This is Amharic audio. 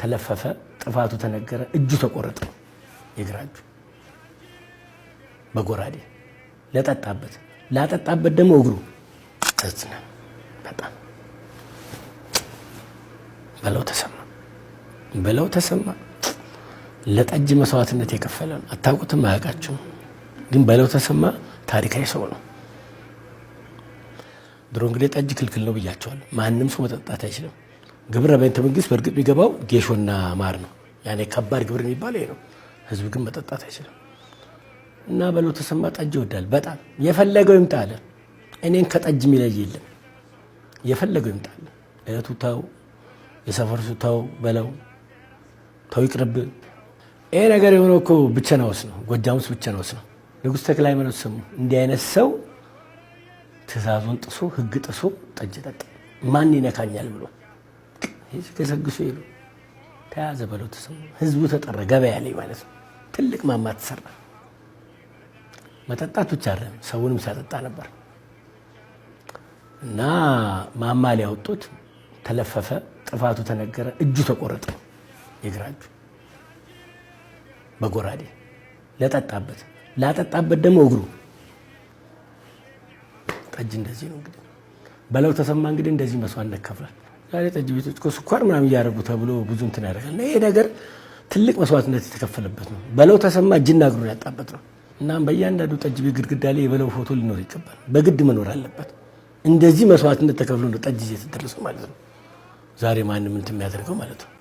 ተለፈፈ፣ ጥፋቱ ተነገረ፣ እጁ ተቆረጠ። የግራ እጁ በጎራዴ ለጠጣበት ላጠጣበት ደግሞ እግሩ ተዝነ በጣም በለው ተሰማ። ለጠጅ መስዋዕትነት የከፈለ ነው። አታውቁትም፣ አያውቃችሁም። ግን በለው ተሰማ ታሪካዊ ሰው ነው። ድሮ እንግዲህ ጠጅ ክልክል ነው ብያቸዋለሁ። ማንም ሰው መጠጣት አይችልም። ግብረ ቤተ መንግስት በእርግጥ የሚገባው ጌሾና ማር ነው። ያኔ ከባድ ግብር የሚባለው ይሄ ነው። ህዝብ ግን መጠጣት አይችልም። እና በለው ተሰማ ጠጅ ይወዳል በጣም። የፈለገው ይምጣ አለ። እኔን ከጠጅ የሚለይ የለም። የፈለገው ይምጣ አለ። እህቱ ተው፣ የሰፈርሱ ተው፣ በለው ተው፣ ይቅርብ። ይሄ ነገር የሆነው እኮ ብቸና ውስጥ ነው። ጎጃም ውስጥ ብቸና ውስጥ ነው። ንጉሥ ተክለ ሃይማኖት ሰሙ። እንዲህ አይነት ሰው ትእዛዙን ጥሶ ህግ ጥሶ ጠጅ ጠጣ። ማን ይነካኛል ብሎ ገሰግሶ ሄዱ። ተያዘ በለው ተሰማ። ህዝቡ ተጠራ። ገበያ ላይ ማለት ነው። ትልቅ ማማ ተሰራ። መጠጣት ብቻ አይደለም፣ ሰውንም ሲያጠጣ ነበር። እና ማማ ላይ ያወጡት፣ ተለፈፈ፣ ጥፋቱ ተነገረ፣ እጁ ተቆረጠ። የግራ እጁ በጎራዴ ለጠጣበት ላጠጣበት ደግሞ እግሩ ጠጅ። እንደዚህ ነው እንግዲህ በለው ተሰማ እንግዲህ እንደዚህ መስዋዕትነት ከፍሏል። ዛሬ ጠጅ ቤቶች እኮ ስኳር ምናምን እያደረጉ ተብሎ ብዙ እንትን ያደርጋል። ይሄ ነገር ትልቅ መስዋዕትነት የተከፈለበት ነው። በለው ተሰማ እጅና እግሩን ያጣበት ነው። እናም በእያንዳንዱ ጠጅ ቤት ግድግዳ ላይ የበለው ፎቶ ሊኖር ይገባል። በግድ መኖር አለበት። እንደዚህ መስዋዕትነት ተከፍሎ ነው ጠጅ እየተደረሰው ማለት ነው። ዛሬ ማንም እንትን የሚያደርገው ማለት ነው።